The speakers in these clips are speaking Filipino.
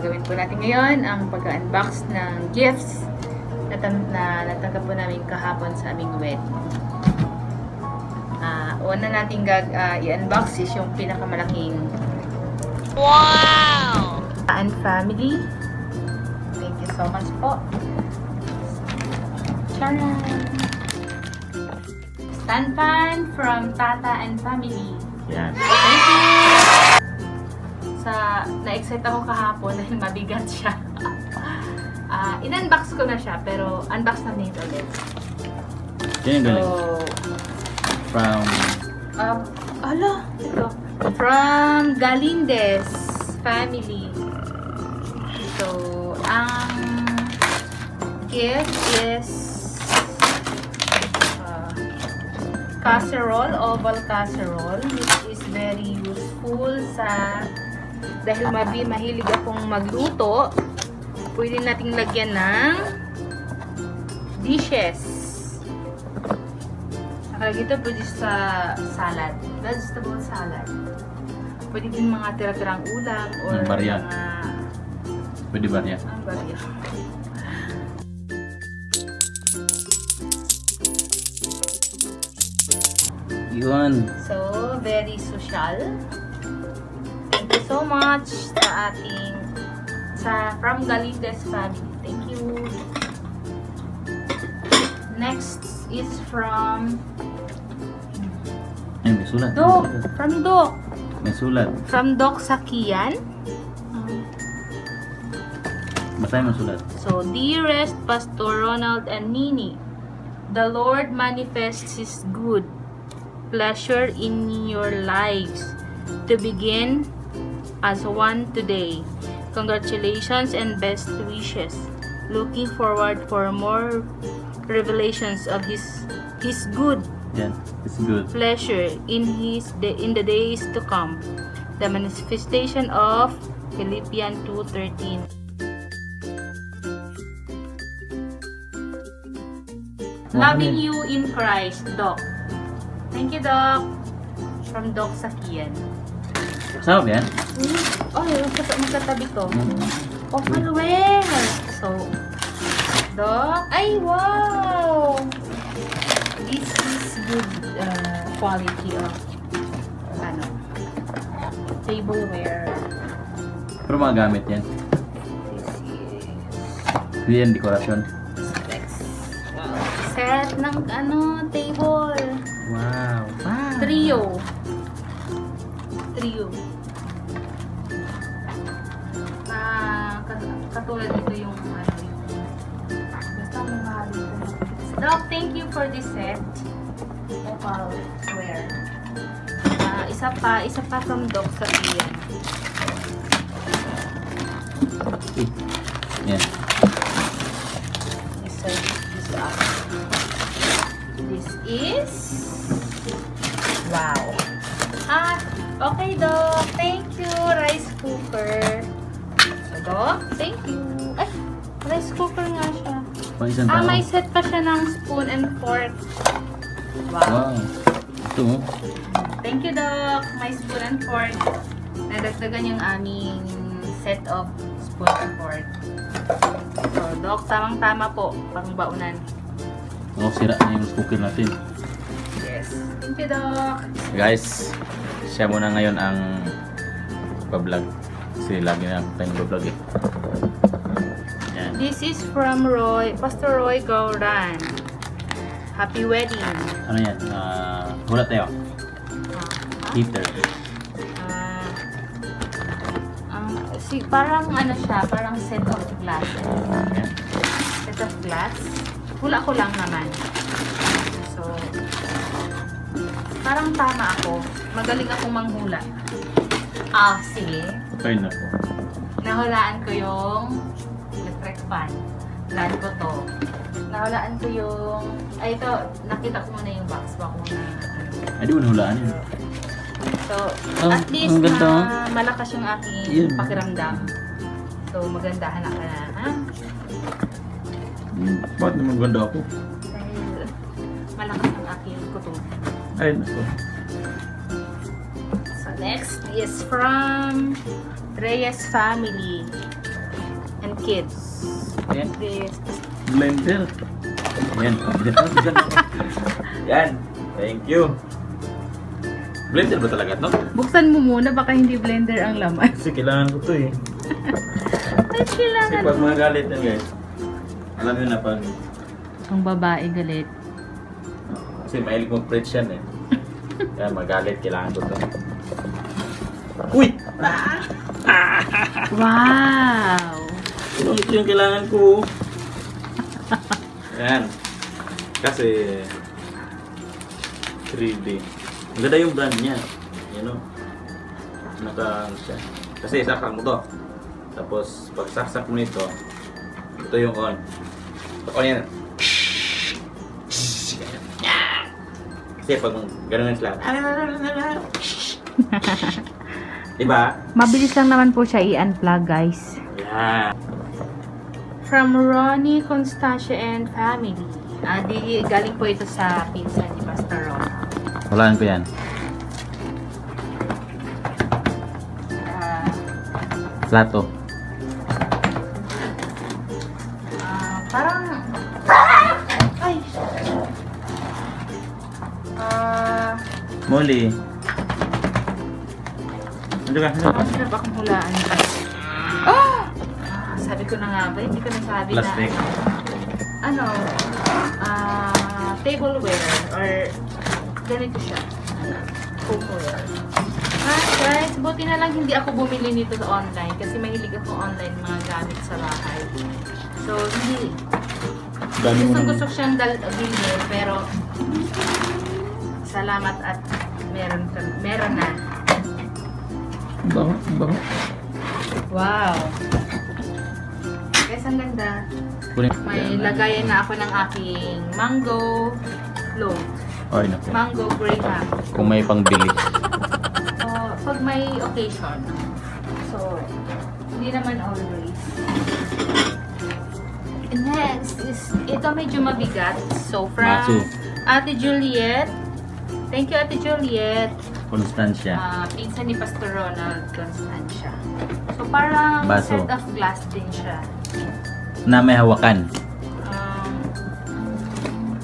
gagawin po natin ngayon ang pag-unbox ng gifts na natanggap po namin kahapon sa aming wedding. Una natin i-unbox is yung pinakamalaking wow! And family. Thank you so much po. Charan! Stand fan from Tata and family. Yan. Thank you! Na-excite ako kahapon dahil mabigat siya. In-unbox ko na siya, pero unbox na nito ulit. Yan yung galing. From... ito. From Galindes family. So, ang gift is casserole, oval casserole, which is very useful dahil mahilig akong magluto. Pwede nating lagyan ng dishes. Nakalagay ito pwede sa salad, vegetable salad. Pwede din mga tira-tirang ulam or barya. Pwede barya. Barya. Yun. So, very social. Thank you so much from Galindes family. Thank you. Next is from Ay, may sulat. Doc. From Doc. May sulat. From Doc Sakian. Basahin mo sulat. So, dearest Pastor Ronald and Nini, the Lord manifests His good pleasure in your lives to begin as one today. Congratulations and best wishes. Looking forward for more revelations of His good Yan. It's good. pleasure in the days to come. The manifestation of Philippians 2:13. Loving you in Christ, Doc. Thank you, Doc. From Doc Sakian. Sarap yan? Oh, magkatabi to. Oh, malware. So, Doc. Ay, wow! This is good quality of tableware. Pero magamit yan. This is Hindi yan dekorasyon. set ng table. Wow. Trio. Katulad dito yung basta mahal ito. Doc, thank you for this set. Opalware. Isa pa from Doc sa iyan. Yan. This is wow. Okay, Doc. Thank you. Rice cooker. So, Doc, thank you. Ay, rice cooker nga siya. Pang isang tao. May set pa siya ng spoon and fork. Wow. Ito mo. Thank you, Doc. May spoon and fork. Nadagdagan yung aming set of spoon and fork. So, Doc, tamang-tama po. Pangbaunan. Sira na yung cooker natin. Yes. Thank you, Doc. Guys, siya muna ngayon ang pa-vlog. Kasi lagi na tayong vlog eh. Yan. This is from Pastor Roy Gauran. Happy wedding. Ano yan? Hula tayo. Heater. Parang siya, parang set of glass. Yan. Set of glass. Hula ko lang naman. So, parang tama ako. Magaling akong manghula. Sige. Okay na po. Nahulaan ko yung electric fan. Hulaan ko to. Nahulaan ko yung... ito, nakita ko muna yung box. Bako muna yung... Ay, di mo nahulaan yun. So, at least ang ganda. malakas yung aking pakiramdam. So, magandahan ka na, ha? Bakit naman ganda ako? Dahil malakas ang aking kutob. Ay, nako. So, next is from Reyes family. kids. Yan. This. Blender. Yan. Yan. Thank you. Blender ba talaga to? Buksan mo muna, baka hindi blender ang laman. Kasi kailangan ko to eh. Ay, Kasi kailangan. pag mga galit yan guys, alam nyo na pag... Ang babae galit. Kasi mahilig mong preach yan eh. Kaya magalit, kailangan ko to. Uy! Wow! Ito yung kailangan ko. Yan. Kasi 3D. Ang ganda yung brand niya. You know? Naka ano siya. Kasi saksak mo to. Tapos pag saksak mo nito, ito yung on. On yan. Kasi pag gano'n sila. Diba? Mabilis lang naman po siya i-unplug, guys. Yeah. From Ronnie, Constancia, and family. Galing po ito sa pinsan ni Pastor Ron. Walaan ko yan. Plato. Parang... Ay! Molly. Ano ka? Masarap akong hulaan. Ah! Sabi ko na nga ba, hindi ko nasabi Plastic. na... tableware or ganito siya. Cookware. Guys, buti na lang hindi ako bumili nito sa online kasi mahilig ako online mga gamit sa bahay. So, hindi. Dami mo nang... Gusto siyang bilhin pero salamat at meron na. Bango, bango. Wow! Guys, ang ganda. May lagayan na ako ng aking mango float. Ay, naku. Mango graham. Kung may pangbili. Pag may occasion. So, hindi naman always. Next is, ito medyo mabigat. So, from Matsu. Ate Juliet. Thank you, Ate Juliet. Constancia. Pinsan ni Pastor Ronald, Constancia. So, parang Baso. set of glass din siya. Na may hawakan.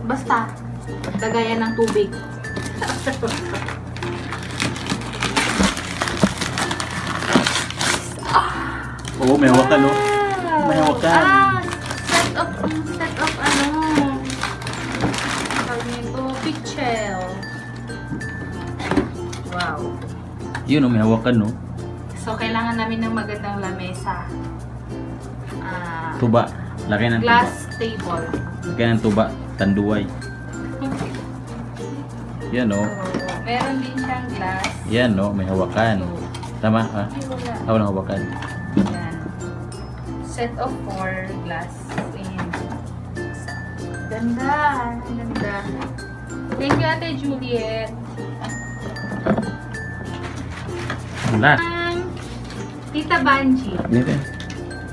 Basta, lagayan ng tubig. Oo, may hawakan, no? May hawakan. Set of ano. Tawag nito, pichel. Wow. Yun, may hawakan, no? So, kailangan namin ng magandang lamesa. Tuba. Laki ng tuba. Glass table. Laki ng tuba. Tanduay. Yan, no? So, meron din siyang glass. Yan, no? May hawakan. Tama, ha? Ay, wala. Walang hawakan. Yan. Set of 4 glass. And ganda. Ganda. Thank you, Ate Juliet. Last. Tita Banji. Dito.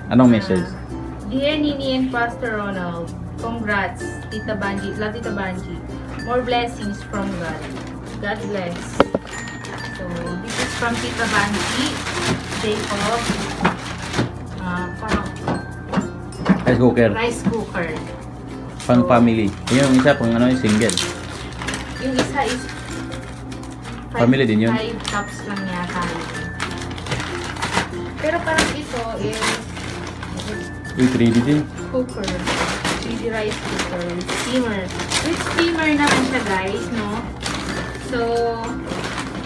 Anong message? Dear Nini and Pastor Ronald, congrats, Tita Banji. Love Tita Banji. More blessings from God. God bless. So, this is from Tita Banji. Jacob. Parang Rice cooker. rice cooker. Pang family. Yung isa, pang ano, yung single. Yung isa is Family din yun? 5 cups lang yata. Pero parang ito is Uy, 3D din. cooker. 3D rice cooker. With steamer. With steamer naman siya, guys, no? So,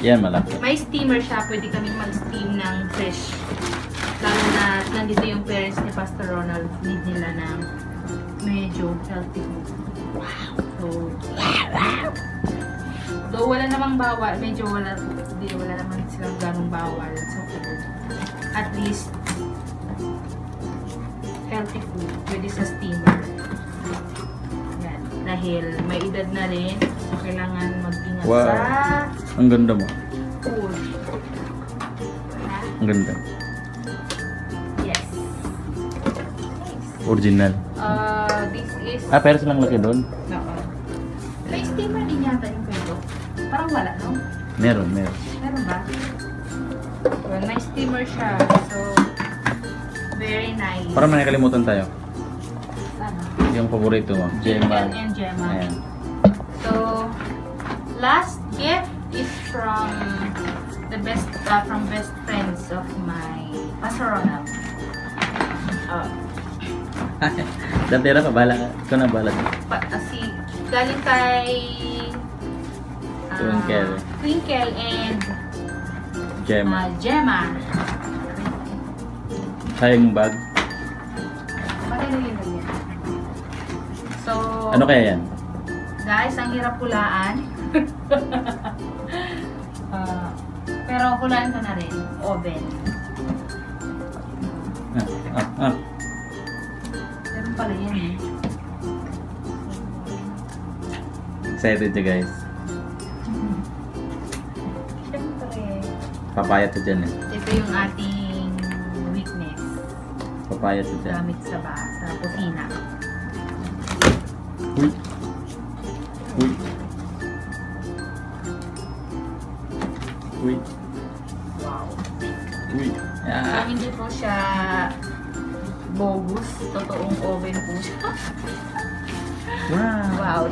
Yan, malaki. may steamer siya. Pwede kaming mag-steam ng fish. Lalo na nandito yung parents ni Pastor Ronald. Need nila ng medyo healthy food. Wow! So, though wala namang bawal, medyo wala naman silang ganong bawal sa food. At least, healthy food. Pwede sa steamer. Yan. Dahil may edad na rin, so kailangan mag-ingat Wow. sa Ang ganda mo. food. Ha? Ang ganda. Yes. Original. This is... Pero silang laki doon. Oo. May steamer din yata yung pwede. Parang wala, no? Meron. Meron ba? Well, may steamer siya. So, Very nice. Para may nakalimutan tayo. Ano? Yung paborito mo. Twinkle and Gemma. Ayan. So, last gift is from best friends of my Pastor Ronald. Oh, Dantera pa, bahala ka. Ikaw na bahala. galing kay Twinkle. Twinkle and Gemma. Gemma. Sayang bag. Maganda yun yan. So, Ano kaya yan? guys, ang hirap hulaan. Pero hulaan ko na rin. Oven. Ah. Meron pala yan eh. Excited siya guys. Siyempre, Papayat siya dyan eh. ito yung ating weakness. Papayat siya dyan. Gamit sa kusina. Uy. Uy. Uy. Wow. Uy. So, Ah. hindi po siya bogus. Totoong oven po siya. Wow. Wow.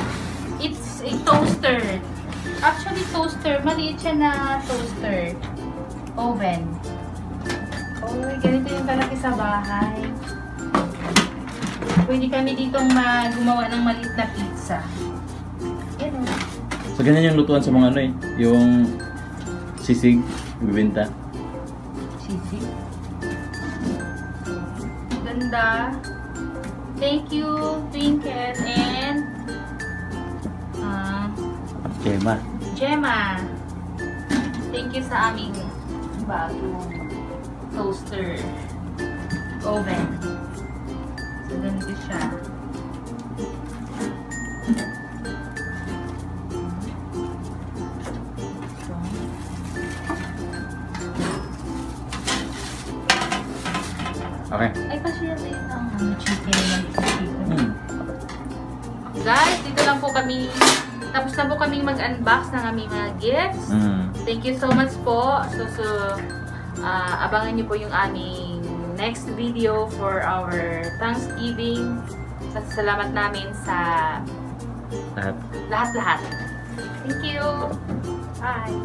It's a toaster. Actually, toaster. Maliit siya na toaster. Oven. Oh, ganito yung kalaki sa bahay. Pwede kami ditong gumawa ng maliit na pizza. Yan o. So ganyan yung lutuan sa mga ano eh. Yung sisig, bibenta. Sisig. Ganda. Thank you, Twinkle and Gemma. Gemma. Thank you sa aming bagong toaster oven. So, ganito siya. So, Okay. ay, kasi yan ang chicken lang. Hmm. Guys, dito lang po kami. Tapos na po kaming mag-unbox ng aming mga gifts. Hmm. Thank you so much po. So abangan niyo po yung aming next video for our Thanksgiving. Salamat namin sa Lahat. lahat-lahat. Thank you. Bye.